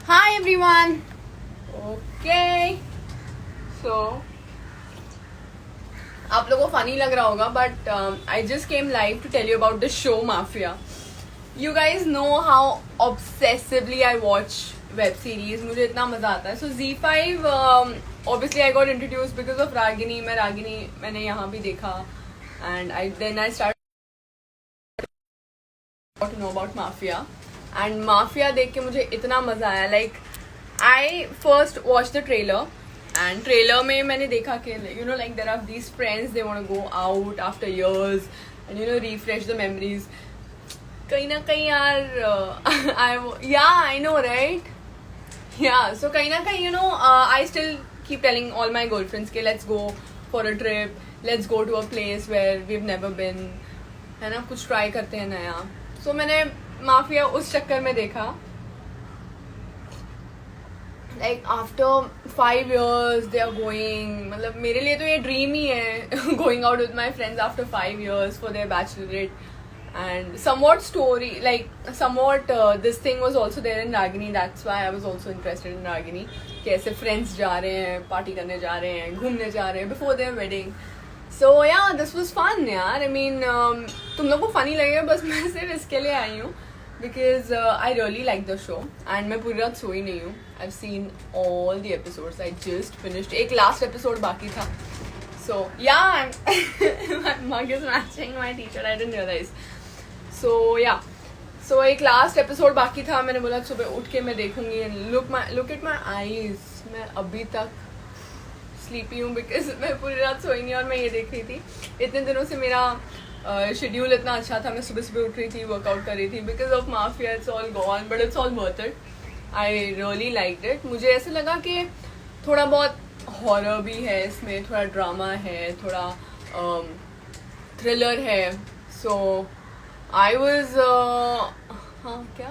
Hi everyone. Okay. So आप लोगों को फनी लग रहा होगा but I just came live to tell you about the show mafia. You guys know how obsessively I watch web series. मुझे इतना मजा आता है. So Z5 obviously I got introduced because of Ragini. मैं Ragini मैंने यहाँ भी देखा and I started to know about Mafia. And Mafia देख के मुझे इतना मजा आया. Like I first watched the trailer and trailer में मैंने देखा कि you know like there are these friends, they want to go out after years and you know refresh the memories. कहीं ना कहीं यार I know right. Yeah, so कहीं ना कहीं you know I still keep telling all my girlfriends कि let's go for a trip, let's go to a place where we've never been, है ना, कुछ try करते हैं नया. So मैंने माफिया उस चक्कर में देखा. Like after 5 years they are going, मतलब मेरे लिए तो ये dream ही है going out with my friends after 5 years for their bachelorette. And somewhat story, like somewhat this thing was also there in Ragini. That's why I was also interested in Ragini. कैसे friends जा रहे हैं, party करने जा रहे हैं, घूमने जा रहे हैं before their wedding. So yeah, this was fun यार. I mean तुम लोग को funny लगेगा, बस मैं सिर्फ इसके लिए आई हूँ because I really like the show and मैं पूरी रात सोई नहीं हूँ. I've seen all the episodes. I just finished. एक last episode बाकी था. So yeah, my mug is matching my t-shirt. I didn't realize. So yeah, so एक last episode बाकी था. मैंने बोला सुबह उठ के मैं देखूंगी. Look at my eyes. मैं अभी तक sleepy हूँ because मैं पूरी रात सोई नहीं और मैं ये देख रही थी. इतने दिनों से मेरा शेड्यूल इतना अच्छा था. मैं सुबह सुबह उठ रही थी, वर्कआउट कर रही थी. Because of mafia it's all gone but it's all worth it. I really liked it. मुझे ऐसे लगा कि थोड़ा बहुत हॉरर भी है इसमें, थोड़ा ड्रामा है, थोड़ा थ्रिलर है. सो आई वॉज हाँ क्या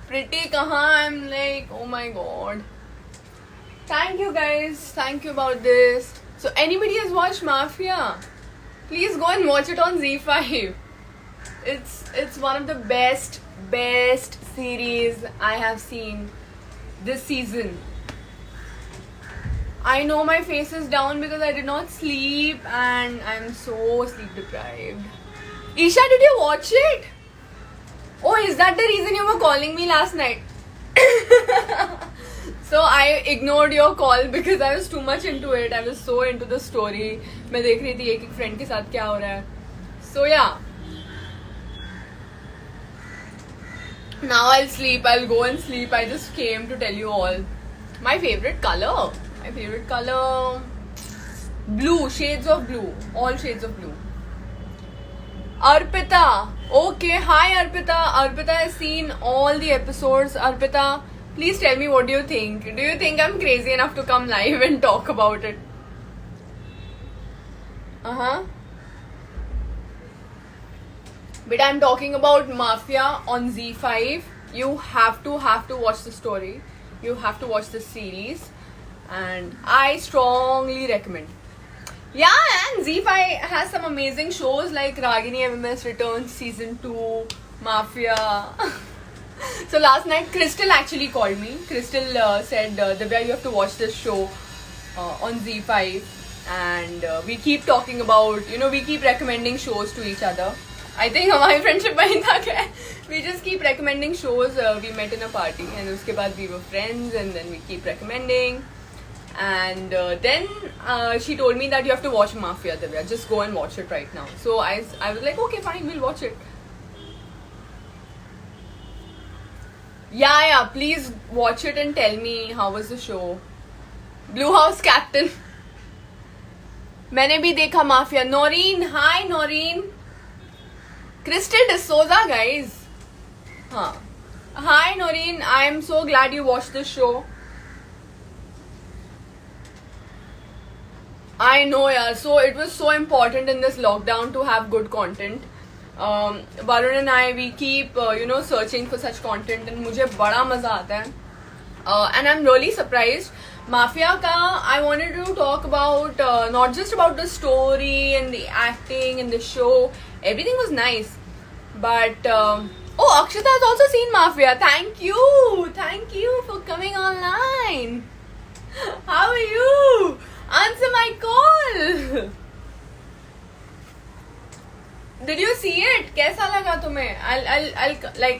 प्रिटी कहाँ. I am like oh my God. Thank you guys, thank you about this. So anybody has watched mafia? Please go and watch it on Z5. It's one of the best series I have seen this season. I know my face is down because I did not sleep and I'm so sleep deprived. Isha, did you watch it? Oh, is that the reason you were calling me last night? So I ignored your call because I was too much into it. I was so into the story. मैं देख रही थी एक एक friend के साथ क्या हो रहा है. So yeah. Now I'll sleep. I'll go and sleep. I just came to tell you all. My favorite color. My favorite color. Blue. Shades of blue. All shades of blue. Arpita. Okay. Hi Arpita. Arpita has seen all the episodes. Arpita, please tell me, what do you think? Do you think I'm crazy enough to come live and talk about it? But I'm talking about Mafia on Z5. You have to watch the story. You have to watch the series. And I strongly recommend. Yeah, and Z5 has some amazing shows like Ragini MMS Returns Season 2, Mafia. So last night Crystal actually called me. Crystal said, Divya, you have to watch this show on Z5. And we keep talking about, you know, we keep recommending shows to each other. I think हमारी friendship वहीं तक है. We just keep recommending shows. We met in a party and उसके बाद we were friends and then we keep recommending. And then she told me that you have to watch Mafia, Divya. Just go and watch it right now. So I was like, okay, fine, we'll watch it. Yeah, please watch it and tell me how was the show. Blue House Captain. मैंने भी देखा mafia. Noreen, hi Noreen. Crystal D'Souza, guys. हाँ. Hi Noreen, I am so glad you watched the show. I know, yeah. So it was so important in this lockdown to have good content. Varun and I, we keep searching for such content and मुझे बड़ा मजा आता है. And I'm really surprised. Mafia ka, I wanted to talk about not just about the story and the acting and the show. Everything was nice. But oh, Akshita has also seen Mafia. Thank you for coming online. How are you? Answer my call. Did you see it? कैसा लगा तुम्हें?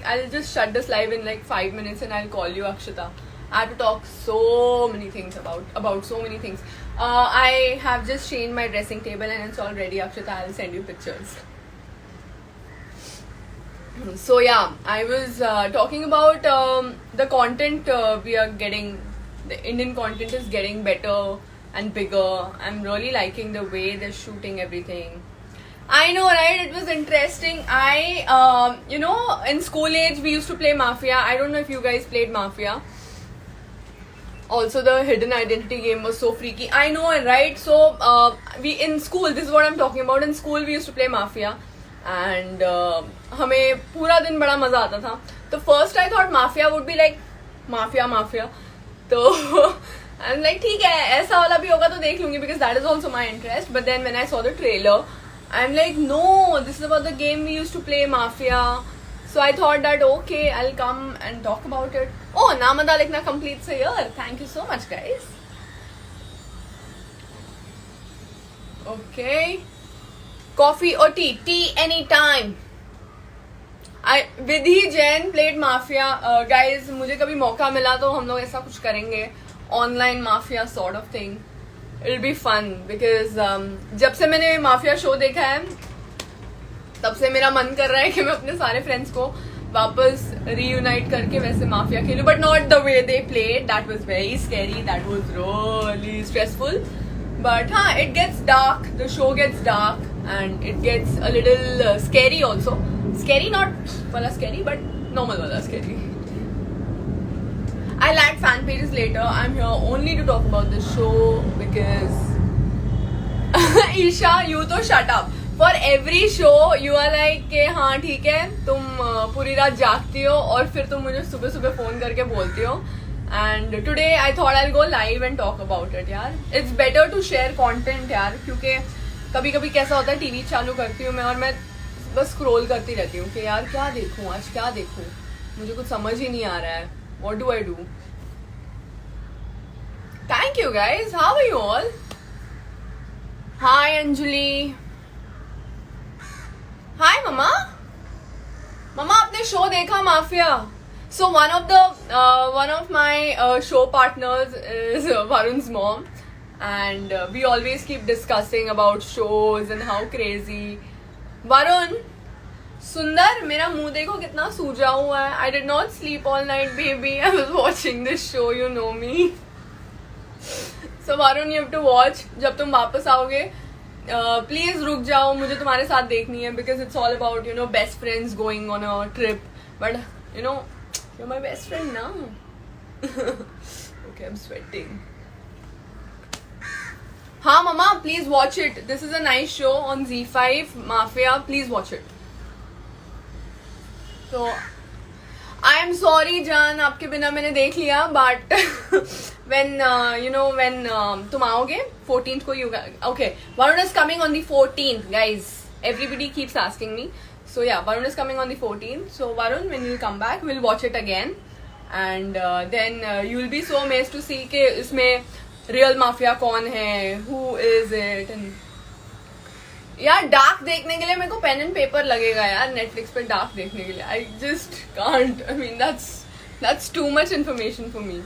I'll just shut this live in like 5 minutes and I'll call you, Akshita. I have to talk so many things about so many things. I have just changed my dressing table and it's all ready, Akshita. I'll send you pictures. So yeah, I was talking about the content we are getting. The Indian content is getting better and bigger. I'm really liking the way they're shooting everything. I know, right? It was interesting. In school age, we used to play Mafia. I don't know if you guys played Mafia. Also, the hidden identity game was so freaky. I know, right? So, we in school, this is what I'm talking about. In school, we used to play Mafia. And हमें पूरा दिन बड़ा मजा आता था. तो first I thought Mafia would be like Mafia. तो I'm like ठीक है, ऐसा वाला भी होगा तो देख लूंगी because that is also my interest. But then when I saw the trailer, I'm like, no, this is about the game we used to play, Mafia. So I thought that, okay, I'll come and talk about it. Oh, Namada Likhna completes a year. Thank you so much, guys. Okay. Coffee or tea? Tea anytime. Vidhi Jain played Mafia. Guys, मुझे कभी मौका मिला तो हम लोग ऐसा कुछ करेंगे. Online Mafia sort of thing. It'll be fun because जब से मैंने माफिया शो देखा है तब से मेरा मन कर रहा है कि मैं अपने सारे फ्रेंड्स को वापस रीयूनाइट करके वैसे माफिया खेलूं, but not the way they played. That was very scary, that was really stressful. But हाँ, it gets dark, the show gets dark and it gets a little scary also. Scary not वाला scary but normal वाला scary. I'll add fan pages later. I'm here only to talk about this show because Isha, you to shut up. For every show, you are like कि हाँ ठीक है, तुम पूरी रात जागती हो और फिर तुम मुझे सुबह सुबह फोन करके बोलती हो. And today I thought I'll go live and talk about it, यार. It's better to share content, यार, क्योंकि कभी कभी कैसा होता है, टीवी चालू करती हूँ मैं और मैं बस स्क्रॉल करती रहती हूँ कि यार क्या देखूँ आज, क्या देखूँ, मुझे कुछ समझ ही नहीं आ रहा है. What do I do? Thank you guys. How are you all? Hi Anjali. Hi Mama. Mama, आपने शो देखा mafia? So one of my show partners is Varun's mom, and we always keep discussing about shows and how crazy. Varun, सुंदर, मेरा मुंह देखो कितना सूजा हुआ है. I did not sleep all night, baby. I was watching this show, you know me. So Varun, you have to watch. जब तुम वापस आओगे, please रुक जाओ, मुझे तुम्हारे साथ देखनी है because it's all about, you know, best friends going on a trip. But you know, you're my best friend now. Okay, I'm sweating. हाँ Mama, please watch it. This is a nice show on Z5, Mafia. Please watch it. So, I am sorry, Jan, आपके बिना मैंने देख लिया, but when तुम आओगे 14th को, you guys, okay, Varun is coming on the 14th, guys. Everybody keeps asking me. So yeah, Varun is coming on the 14th. So Varun, when you come back, we'll watch it again, and then you'll be so amazed to see कि इसमें real mafia कौन है, who is it, and यार dark देखने के लिए मेरे को पेन एंड पेपर लगेगा यार. नेटफ्लिक्स पे डार्क देखने के लिए I just can't. I mean that's too much information for me.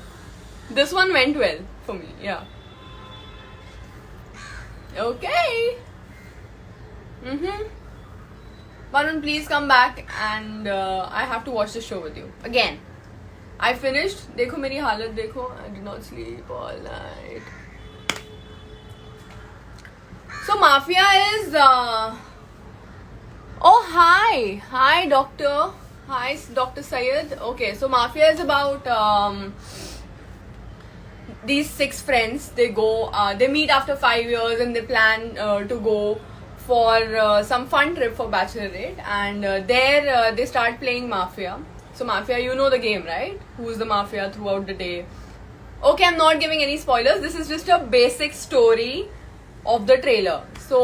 This one went well for me, या. Okay. Varun, please come back and I have to watch the show with you again. I finished. देखो मेरी हालत देखो. I did not sleep all night. So Mafia is oh hi doctor. Hi Dr. Syed. Okay, so Mafia is about these 6 friends. They go they meet after 5 years and they plan to go for some fun trip for bachelorette, and there they start playing Mafia. So Mafia, you know the game, right? Who's the Mafia throughout the day. Okay, I'm not giving any spoilers. This is just a basic story of the trailer. So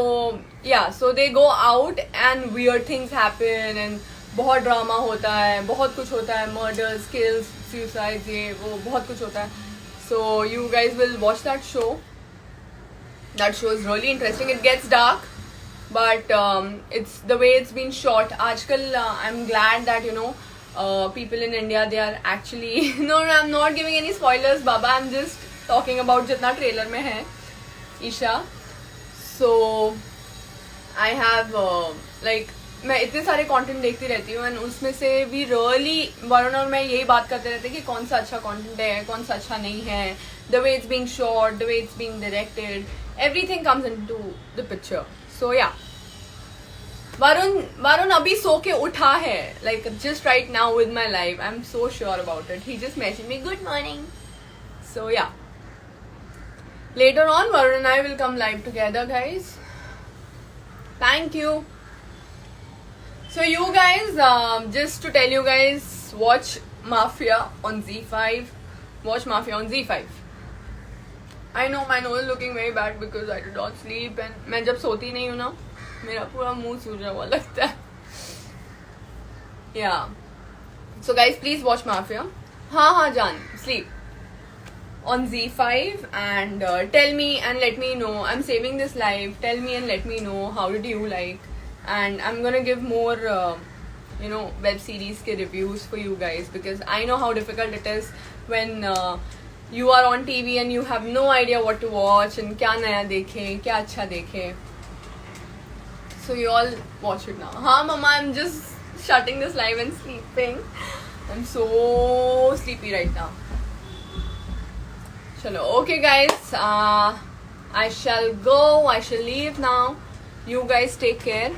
yeah, so they go out and weird things happen and बहुत drama होता है, बहुत कुछ होता है, murders, kills, suicide, ये वो बहुत कुछ होता है. So you guys will watch that show. That show is really interesting. It gets dark, but it's the way it's been shot. Aajkal, I'm glad that people in India, they are actually no, I'm not giving any spoilers, Baba. I'm just talking about jitna trailer mein hai, Isha. So I have मैं इतने सारे content देखती रहती हूँ and उसमें से we really, Varun और मैं यही बात करते रहते हैं कि कौन सा अच्छा कंटेंट है, कौन सा अच्छा नहीं है. The way it's being shot, the way it's being directed, everything comes into the picture. So yeah, Varun अभी सो के उठा है, like just right now with my life. I am so sure about it. He just message me good morning. So yeah, later on Varun and I will come live together, guys. Thank you. So you guys, just to tell you guys, watch Mafia on Z5. Watch Mafia on Z5. I know my nose is looking very bad because I did not sleep and मैं जब सोती नहीं हूँ ना, मेरा पूरा मुंह सूजा हुआ लगता है. Yeah. So guys, please watch Mafia. हाँ जान, sleep. On Z5 and tell me and let me know. I'm saving this live. Tell me and let me know how did you like. And I'm gonna give more web series ke reviews for you guys, because I know how difficult it is when you are on TV and you have no idea what to watch and kya naya dekhe, kya acha dekhe. So you all watch it now. Ha mama, I'm just shutting this live and sleeping. I'm so sleepy right now. Chalo, okay guys, I shall go, I shall leave now. You guys take care.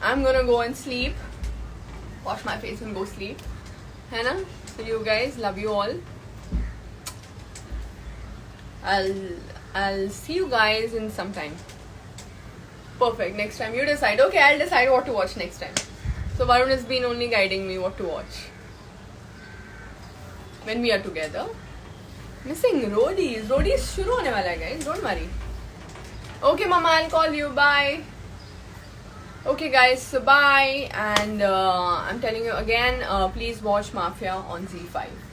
I'm gonna go and sleep, wash my face and go sleep, है ना? So you guys, love you all. I'll see you guys in some time. Perfect. Next time you decide. Okay, I'll decide what to watch next time. So Varun has been only guiding me what to watch when we are together. Missing Roadies. Roadies शुरू होने वाला है guys. Don't worry. Okay, Mama, I'll call you. Bye. Okay, guys. So bye. And I'm telling you again, please watch Mafia on Z5.